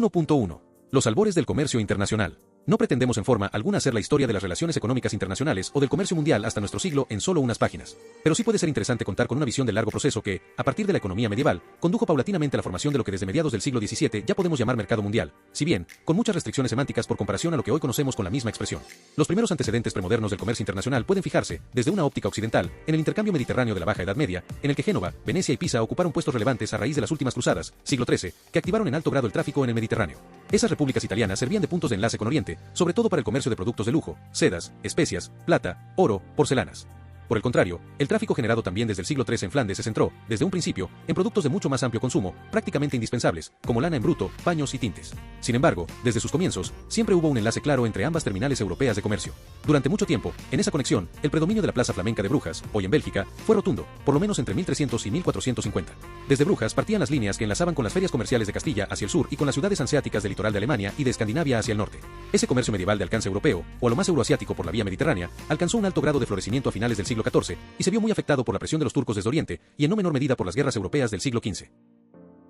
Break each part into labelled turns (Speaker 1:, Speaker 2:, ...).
Speaker 1: 1.1. Los albores del comercio internacional. No pretendemos en forma alguna hacer la historia de las relaciones económicas internacionales o del comercio mundial hasta nuestro siglo en solo unas páginas. Pero sí puede ser interesante contar con una visión del largo proceso que, a partir de la economía medieval, condujo paulatinamente a la formación de lo que desde mediados del siglo XVII ya podemos llamar mercado mundial, si bien, con muchas restricciones semánticas por comparación a lo que hoy conocemos con la misma expresión. Los primeros antecedentes premodernos del comercio internacional pueden fijarse, desde una óptica occidental, en el intercambio mediterráneo de la Baja Edad Media, en el que Génova, Venecia y Pisa ocuparon puestos relevantes a raíz de las últimas cruzadas, siglo XIII, que activaron en alto grado el tráfico en el Mediterráneo. Esas repúblicas italianas servían de puntos de enlace con Oriente, sobre todo para el comercio de productos de lujo, sedas, especias, plata, oro, porcelanas. Por el contrario, el tráfico generado también desde el siglo III en Flandes se centró, desde un principio, en productos de mucho más amplio consumo, prácticamente indispensables, como lana en bruto, paños y tintes. Sin embargo, desde sus comienzos, siempre hubo un enlace claro entre ambas terminales europeas de comercio. Durante mucho tiempo, en esa conexión, el predominio de la plaza flamenca de Brujas, hoy en Bélgica, fue rotundo, por lo menos entre 1300 y 1450. Desde Brujas partían las líneas que enlazaban con las ferias comerciales de Castilla hacia el sur y con las ciudades hanseáticas del litoral de Alemania y de Escandinavia hacia el norte. Ese comercio medieval de alcance europeo, o a lo más euroasiático por la vía mediterránea, alcanzó un alto grado de florecimiento a finales del siglo XIV y se vio muy afectado por la presión de los turcos desde Oriente y en no menor medida por las guerras europeas del siglo XV.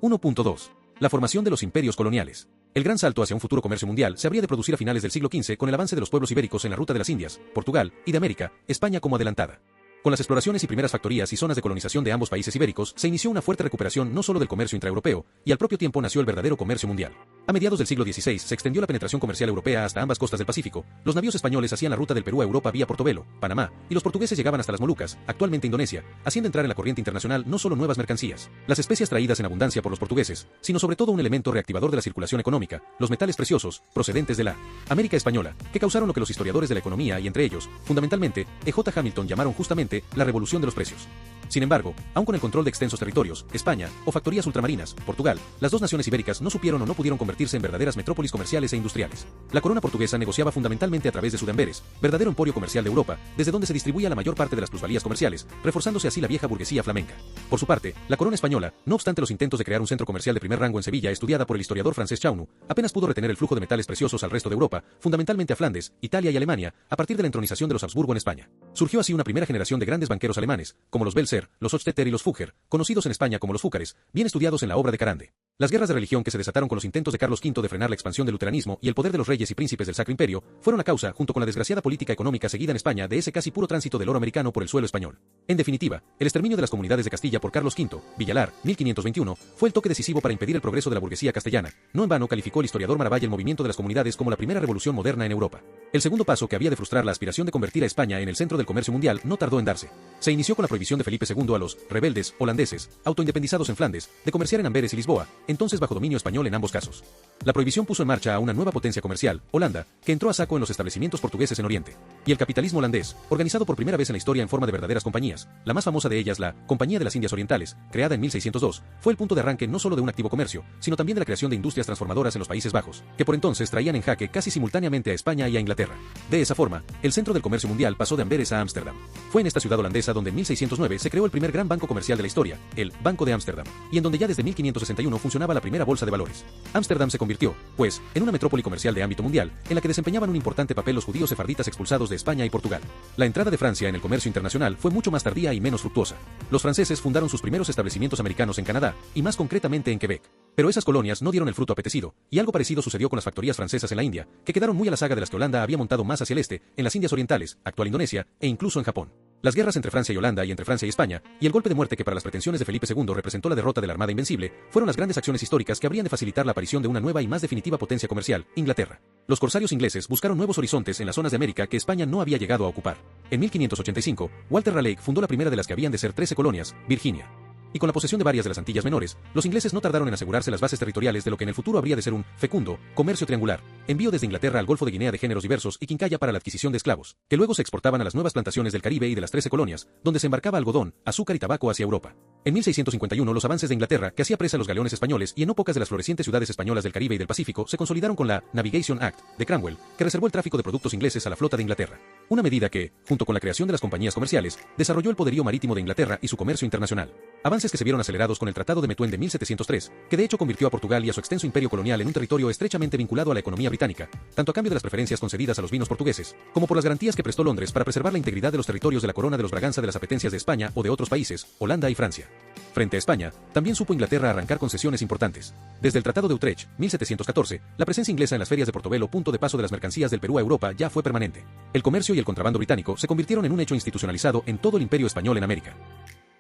Speaker 1: 1.2. La formación de los imperios coloniales. El gran salto hacia un futuro comercio mundial se habría de producir a finales del siglo XV con el avance de los pueblos ibéricos en la ruta de las Indias, Portugal, y de América, España como adelantada. Con las exploraciones y primeras factorías y zonas de colonización de ambos países ibéricos, se inició una fuerte recuperación no solo del comercio intraeuropeo, y al propio tiempo nació el verdadero comercio mundial. A mediados del siglo XVI se extendió la penetración comercial europea hasta ambas costas del Pacífico, los navíos españoles hacían la ruta del Perú a Europa vía Portobelo, Panamá, y los portugueses llegaban hasta las Molucas, actualmente Indonesia, haciendo entrar en la corriente internacional no solo nuevas mercancías, las especias traídas en abundancia por los portugueses, sino sobre todo un elemento reactivador de la circulación económica, los metales preciosos, procedentes de la América española, que causaron lo que los historiadores de la economía y entre ellos, fundamentalmente, E.J. Hamilton llamaron justamente la revolución de los precios. Sin embargo, aun con el control de extensos territorios, España, o factorías ultramarinas, Portugal, las dos naciones ibéricas no supieron o no pudieron convertirse en verdaderas metrópolis comerciales e industriales. La corona portuguesa negociaba fundamentalmente a través de Sudamberes, verdadero emporio comercial de Europa, desde donde se distribuía la mayor parte de las plusvalías comerciales, reforzándose así la vieja burguesía flamenca. Por su parte, la corona española, no obstante los intentos de crear un centro comercial de primer rango en Sevilla estudiada por el historiador francés Chaunu, apenas pudo retener el flujo de metales preciosos al resto de Europa, fundamentalmente a Flandes, Italia y Alemania, a partir de la entronización de los Habsburgo en España. Surgió así una primera generación de grandes banqueros alemanes, como los Belser, los Hochstetter y los Fugger, conocidos en España como los Fúcares, bien estudiados en la obra de Carande. Las guerras de religión que se desataron con los intentos de Carlos V de frenar la expansión del luteranismo y el poder de los reyes y príncipes del Sacro Imperio fueron la causa, junto con la desgraciada política económica seguida en España, de ese casi puro tránsito del oro americano por el suelo español. En definitiva, el exterminio de las comunidades de Castilla por Carlos V, Villalar, 1521, fue el toque decisivo para impedir el progreso de la burguesía castellana. No en vano calificó el historiador Maravalla el movimiento de las comunidades como la primera revolución moderna en Europa. El segundo paso que había de frustrar la aspiración de convertir a España en el centro del comercio mundial no tardó en darse. Se inició con la prohibición de Felipe II a los rebeldes holandeses, autoindependizados en Flandes, de comerciar en Amberes y Lisboa, entonces bajo dominio español en ambos casos. La prohibición puso en marcha a una nueva potencia comercial, Holanda, que entró a saco en los establecimientos portugueses en Oriente. Y el capitalismo holandés, organizado por primera vez en la historia en forma de verdaderas compañías, la más famosa de ellas la Compañía de las Indias Orientales, creada en 1602, fue el punto de arranque no solo de un activo comercio, sino también de la creación de industrias transformadoras en los Países Bajos, que por entonces traían en jaque casi simultáneamente a España y a Inglaterra. De esa forma, el centro del comercio mundial pasó de Amberes a Ámsterdam. Fue en esta ciudad holandesa donde en 1609 se creó el primer gran banco comercial de la historia, el Banco de Ámsterdam, y en donde ya desde 1561 funcionaba la primera bolsa de valores. Ámsterdam se convirtió, pues, en una metrópoli comercial de ámbito mundial, en la que desempeñaban un importante papel los judíos sefarditas expulsados de España y Portugal. La entrada de Francia en el comercio internacional fue mucho más tardía y menos fructuosa. Los franceses fundaron sus primeros establecimientos americanos en Canadá, y más concretamente en Quebec. Pero esas colonias no dieron el fruto apetecido, y algo parecido sucedió con las factorías francesas en la India, que quedaron muy a la saga de las que Holanda había montado más hacia el este, en las Indias Orientales, actual Indonesia, e incluso en Japón. Las guerras entre Francia y Holanda y entre Francia y España, y el golpe de muerte que para las pretensiones de Felipe II representó la derrota de la Armada Invencible, fueron las grandes acciones históricas que habrían de facilitar la aparición de una nueva y más definitiva potencia comercial, Inglaterra. Los corsarios ingleses buscaron nuevos horizontes en las zonas de América que España no había llegado a ocupar. En 1585, Walter Raleigh fundó la primera de las que habían de ser 13 colonias, Virginia. Y con la posesión de varias de las Antillas Menores, los ingleses no tardaron en asegurarse las bases territoriales de lo que en el futuro habría de ser un fecundo comercio triangular, envío desde Inglaterra al Golfo de Guinea de géneros diversos y quincalla para la adquisición de esclavos, que luego se exportaban a las nuevas plantaciones del Caribe y de las 13 colonias, donde se embarcaba algodón, azúcar y tabaco hacia Europa. En 1651 los avances de Inglaterra, que hacía presa a los galeones españoles y en no pocas de las florecientes ciudades españolas del Caribe y del Pacífico, se consolidaron con la Navigation Act de Cromwell, que reservó el tráfico de productos ingleses a la flota de Inglaterra. Una medida que, junto con la creación de las compañías comerciales, desarrolló el poderío marítimo de Inglaterra y su comercio internacional. Avances que se vieron acelerados con el Tratado de Methuen de 1703, que de hecho convirtió a Portugal y a su extenso imperio colonial en un territorio estrechamente vinculado a la economía británica, tanto a cambio de las preferencias concedidas a los vinos portugueses, como por las garantías que prestó Londres para preservar la integridad de los territorios de la corona de los Braganza de las apetencias de España o de otros países, Holanda y Francia. Frente a España, también supo Inglaterra arrancar concesiones importantes. Desde el Tratado de Utrecht, 1714, la presencia inglesa en las ferias de Portobelo, punto de paso de las mercancías del Perú a Europa, ya fue permanente. El comercio y el contrabando británico se convirtieron en un hecho institucionalizado en todo el Imperio español en América.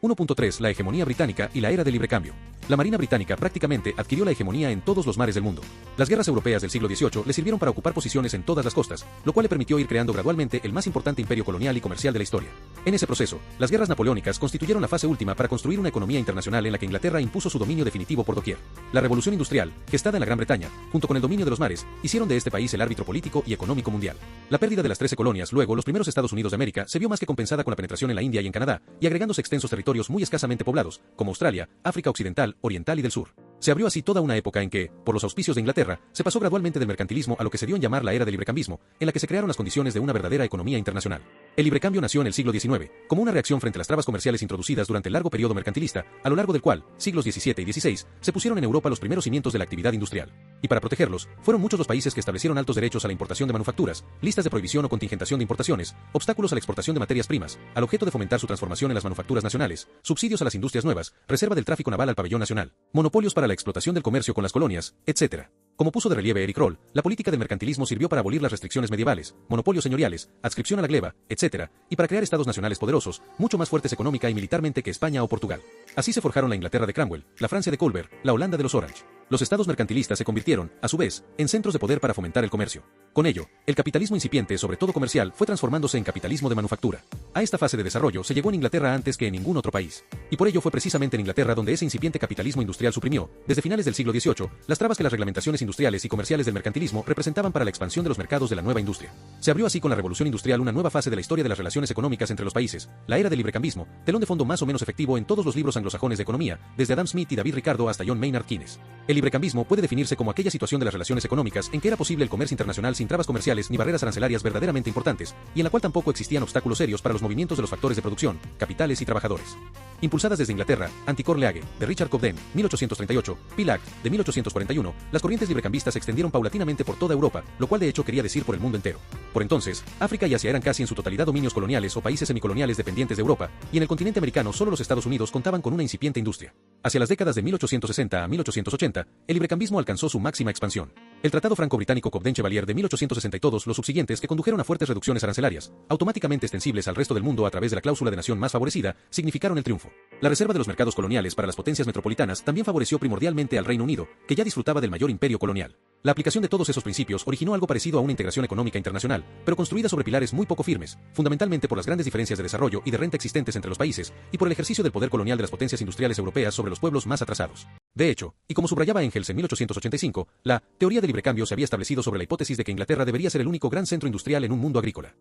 Speaker 1: 1.3 La hegemonía británica y la era del libre cambio. La Marina británica prácticamente adquirió la hegemonía en todos los mares del mundo. Las guerras europeas del siglo XVIII le sirvieron para ocupar posiciones en todas las costas, lo cual le permitió ir creando gradualmente el más importante imperio colonial y comercial de la historia. En ese proceso, las guerras napoleónicas constituyeron la fase última para construir una economía internacional en la que Inglaterra impuso su dominio definitivo por doquier. La revolución industrial, gestada en la Gran Bretaña, junto con el dominio de los mares, hicieron de este país el árbitro político y económico mundial. La pérdida de las 13 colonias, luego los primeros Estados Unidos de América, se vio más que compensada con la penetración en la India y en Canadá, y agregándose extensos territorios muy escasamente poblados, como Australia, África Occidental, Oriental y del Sur. Se abrió así toda una época en que, por los auspicios de Inglaterra, se pasó gradualmente del mercantilismo a lo que se dio en llamar la era del librecambismo, en la que se crearon las condiciones de una verdadera economía internacional. El librecambio nació en el siglo XIX, como una reacción frente a las trabas comerciales introducidas durante el largo periodo mercantilista, a lo largo del cual, siglos XVII y XVI, se pusieron en Europa los primeros cimientos de la actividad industrial. Y para protegerlos, fueron muchos los países que establecieron altos derechos a la importación de manufacturas, listas de prohibición o contingentación de importaciones, obstáculos a la exportación de materias primas, al objeto de fomentar su transformación en las manufacturas nacionales, subsidios a las industrias nuevas, reserva del tráfico naval al pabellón nacional, monopolios para la explotación del comercio con las colonias, etc. Como puso de relieve Eric Roll, la política del mercantilismo sirvió para abolir las restricciones medievales, monopolios señoriales, adscripción a la gleba, etc., y para crear estados nacionales poderosos, mucho más fuertes económica y militarmente que España o Portugal. Así se forjaron la Inglaterra de Cromwell, la Francia de Colbert, la Holanda de los Orange. Los estados mercantilistas se convirtieron, a su vez, en centros de poder para fomentar el comercio. Con ello, el capitalismo incipiente, sobre todo comercial, fue transformándose en capitalismo de manufactura. A esta fase de desarrollo se llegó en Inglaterra antes que en ningún otro país. Y por ello fue precisamente en Inglaterra donde ese incipiente capitalismo industrial suprimió, desde finales del siglo XVIII, las trabas que las reglamentaciones industriales y comerciales del mercantilismo representaban para la expansión de los mercados de la nueva industria. Se abrió así con la revolución industrial una nueva fase de la historia de las relaciones económicas entre los países, la era del librecambismo, telón de fondo más o menos efectivo en todos los libros anglosajones de economía, desde Adam Smith y David Ricardo hasta John Maynard Keynes. El librecambismo puede definirse como aquella situación de las relaciones económicas en que era posible el comercio internacional sin trabas comerciales ni barreras arancelarias verdaderamente importantes, y en la cual tampoco existían obstáculos serios para los movimientos de los factores de producción, capitales y trabajadores. Impulsadas desde Inglaterra, Anti-Corn League, de Richard Cobden, 1838, Peel Act, de 1841, las corrientes librecambistas se extendieron paulatinamente por toda Europa, lo cual de hecho quería decir por el mundo entero. Por entonces, África y Asia eran casi en su totalidad dominios coloniales o países semicoloniales dependientes de Europa, y en el continente americano solo los Estados Unidos contaban con una incipiente industria. Hacia las décadas de 1860 a 1880, el librecambismo alcanzó su máxima expansión. El Tratado Franco-Británico Cobden-Chevalier de 1860 y todos los subsiguientes que condujeron a fuertes reducciones arancelarias, automáticamente extensibles al resto del mundo a través de la cláusula de nación más favorecida, significaron el triunfo. La reserva de los mercados coloniales para las potencias metropolitanas también favoreció primordialmente al Reino Unido, que ya disfrutaba del mayor imperio colonial. La aplicación de todos esos principios originó algo parecido a una integración económica internacional, pero construida sobre pilares muy poco firmes, fundamentalmente por las grandes diferencias de desarrollo y de renta existentes entre los países, y por el ejercicio del poder colonial de las potencias industriales europeas sobre los pueblos más atrasados. De hecho, y como subrayaba Engels en 1885, la teoría del librecambio se había establecido sobre la hipótesis de que Inglaterra debería ser el único gran centro industrial en un mundo agrícola.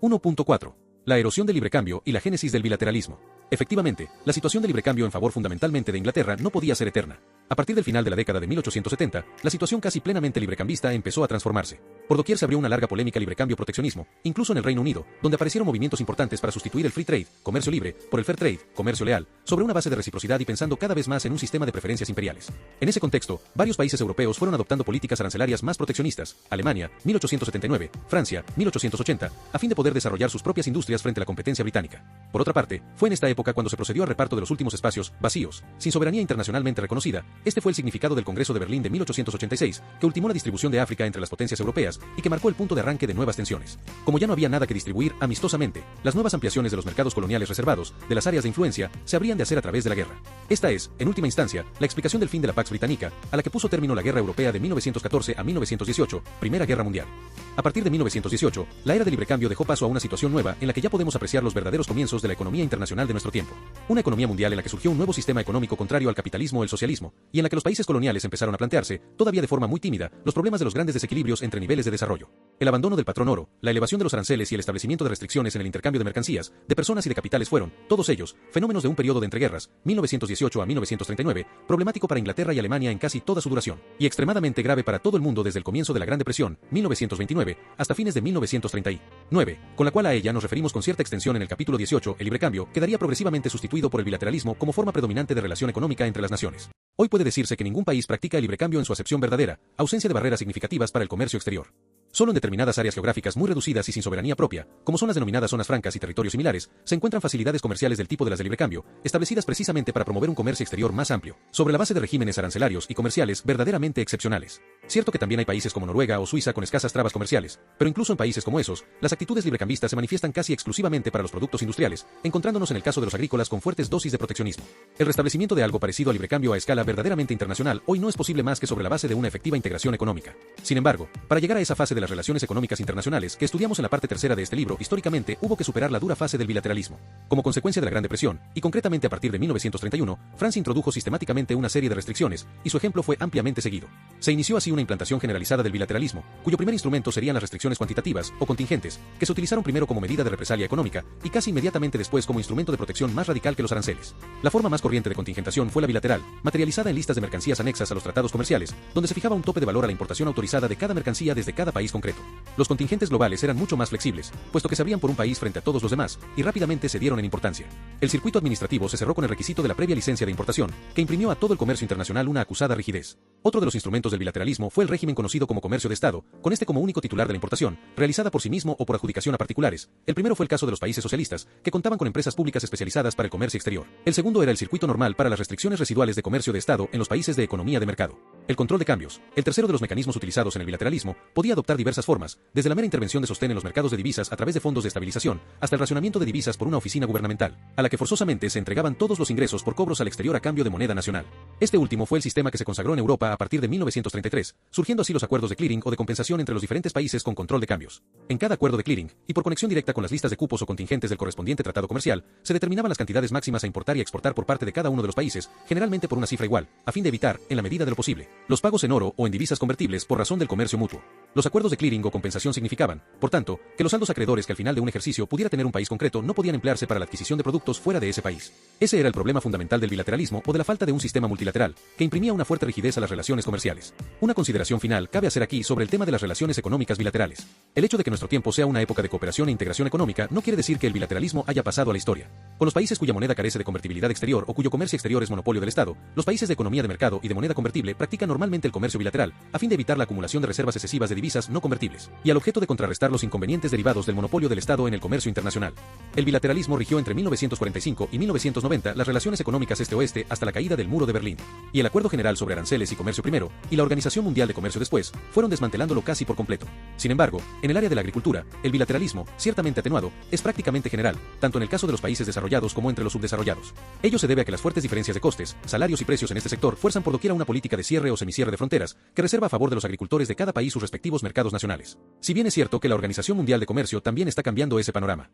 Speaker 1: 1.4. La erosión del librecambio y la génesis del bilateralismo. Efectivamente, la situación del librecambio en favor fundamentalmente de Inglaterra no podía ser eterna. A partir del final de la década de 1870, la situación casi plenamente librecambista empezó a transformarse. Por doquier se abrió una larga polémica librecambio-proteccionismo, incluso en el Reino Unido, donde aparecieron movimientos importantes para sustituir el free trade, comercio libre, por el fair trade, comercio leal, sobre una base de reciprocidad y pensando cada vez más en un sistema de preferencias imperiales. En ese contexto, varios países europeos fueron adoptando políticas arancelarias más proteccionistas, Alemania, 1879, Francia, 1880, a fin de poder desarrollar sus propias industrias frente a la competencia británica. Por otra parte, fue en esta época cuando se procedió al reparto de los últimos espacios, vacíos, sin soberanía internacionalmente reconocida. Este fue el significado del Congreso de Berlín de 1886, que ultimó la distribución de África entre las potencias europeas y que marcó el punto de arranque de nuevas tensiones. Como ya no había nada que distribuir amistosamente, las nuevas ampliaciones de los mercados coloniales reservados, de las áreas de influencia, se habrían de hacer a través de la guerra. Esta es, en última instancia, la explicación del fin de la Pax Británica, a la que puso término la Guerra Europea de 1914 a 1918, Primera Guerra Mundial. A partir de 1918, la era del librecambio dejó paso a una situación nueva en la que ya podemos apreciar los verdaderos comienzos de la economía internacional de nuestro tiempo. Una economía mundial en la que surgió un nuevo sistema económico contrario al capitalismo o el socialismo, y en la que los países coloniales empezaron a plantearse, todavía de forma muy tímida, los problemas de los grandes desequilibrios entre niveles de desarrollo. El abandono del patrón oro, la elevación de los aranceles y el establecimiento de restricciones en el intercambio de mercancías, de personas y de capitales fueron, todos ellos, fenómenos de un periodo de entreguerras, 1918 a 1939, problemático para Inglaterra y Alemania en casi toda su duración, y extremadamente grave para todo el mundo desde el comienzo de la Gran Depresión, 1929, hasta fines de 1939, con la cual a ella nos referimos con cierta extensión en el capítulo 18, el librecambio quedaría progresivamente sustituido por el bilateralismo como forma predominante de relación económica entre las naciones. Hoy puede decirse que ningún país practica el librecambio en su acepción verdadera, ausencia de barreras significativas para el comercio exterior. Solo en determinadas áreas geográficas muy reducidas y sin soberanía propia, como son las denominadas zonas francas y territorios similares, se encuentran facilidades comerciales del tipo de las de libre cambio, establecidas precisamente para promover un comercio exterior más amplio, sobre la base de regímenes arancelarios y comerciales verdaderamente excepcionales. Cierto que también hay países como Noruega o Suiza con escasas trabas comerciales, pero incluso en países como esos, las actitudes librecambistas se manifiestan casi exclusivamente para los productos industriales, encontrándonos en el caso de los agrícolas con fuertes dosis de proteccionismo. El restablecimiento de algo parecido al librecambio a escala verdaderamente internacional hoy no es posible más que sobre la base de una efectiva integración económica. Sin embargo, para llegar a esa fase de las relaciones económicas internacionales que estudiamos en la parte tercera de este libro, históricamente hubo que superar la dura fase del bilateralismo. Como consecuencia de la Gran Depresión, y concretamente a partir de 1931, Francia introdujo sistemáticamente una serie de restricciones, y su ejemplo fue ampliamente seguido. Se inició así una implantación generalizada del bilateralismo, cuyo primer instrumento serían las restricciones cuantitativas o contingentes, que se utilizaron primero como medida de represalia económica y casi inmediatamente después como instrumento de protección más radical que los aranceles. La forma más corriente de contingentación fue la bilateral, materializada en listas de mercancías anexas a los tratados comerciales, donde se fijaba un tope de valor a la importación autorizada de cada mercancía desde cada país concreto. Los contingentes globales eran mucho más flexibles, puesto que se abrían por un país frente a todos los demás, y rápidamente se dieron en importancia. El circuito administrativo se cerró con el requisito de la previa licencia de importación, que imprimió a todo el comercio internacional una acusada rigidez. Otro de los instrumentos del bilateralismo fue el régimen conocido como comercio de Estado, con este como único titular de la importación, realizada por sí mismo o por adjudicación a particulares. El primero fue el caso de los países socialistas, que contaban con empresas públicas especializadas para el comercio exterior. El segundo era el circuito normal para las restricciones residuales de comercio de Estado en los países de economía de mercado. El control de cambios, el tercero de los mecanismos utilizados en el bilateralismo, podía adoptar diversas formas, desde la mera intervención de sostén en los mercados de divisas a través de fondos de estabilización, hasta el racionamiento de divisas por una oficina gubernamental, a la que forzosamente se entregaban todos los ingresos por cobros al exterior a cambio de moneda nacional. Este último fue el sistema que se consagró en Europa a partir de 1933, surgiendo así los acuerdos de clearing o de compensación entre los diferentes países con control de cambios. En cada acuerdo de clearing, y por conexión directa con las listas de cupos o contingentes del correspondiente tratado comercial, se determinaban las cantidades máximas a importar y exportar por parte de cada uno de los países, generalmente por una cifra igual, a fin de evitar, en la medida de lo posible, los pagos en oro o en divisas convertibles por razón del comercio mutuo. Los acuerdos de clearing o compensación significaban, por tanto, que los saldos acreedores que al final de un ejercicio pudiera tener un país concreto no podían emplearse para la adquisición de productos fuera de ese país. Ese era el problema fundamental del bilateralismo o de la falta de un sistema multilateral, que imprimía una fuerte rigidez a las relaciones comerciales. Una consideración final cabe hacer aquí sobre el tema de las relaciones económicas bilaterales. El hecho de que nuestro tiempo sea una época de cooperación e integración económica no quiere decir que el bilateralismo haya pasado a la historia. Con los países cuya moneda carece de convertibilidad exterior o cuyo comercio exterior es monopolio del Estado, los países de economía de mercado y de moneda convertible practican normalmente el comercio bilateral, a fin de evitar la acumulación de reservas excesivas de divisas no convertibles, y al objeto de contrarrestar los inconvenientes derivados del monopolio del Estado en el comercio internacional. El bilateralismo rigió entre 1945 y 1990 las relaciones económicas este-oeste hasta la caída del muro de Berlín, y el Acuerdo General sobre Aranceles y Comercio primero, y la Organización Mundial de Comercio después, fueron desmantelándolo casi por completo. Sin embargo, en el área de la agricultura, el bilateralismo, ciertamente atenuado, es prácticamente general, tanto en el caso de los países desarrollados como entre los subdesarrollados. Ello se debe a que las fuertes diferencias de costes, salarios y precios en este sector fuerzan por doquiera una política de cierre o semicierre de fronteras, que reserva a favor de los agricultores de cada país sus respectivos mercados nacionales. Si bien es cierto que la Organización Mundial de Comercio también está cambiando ese panorama.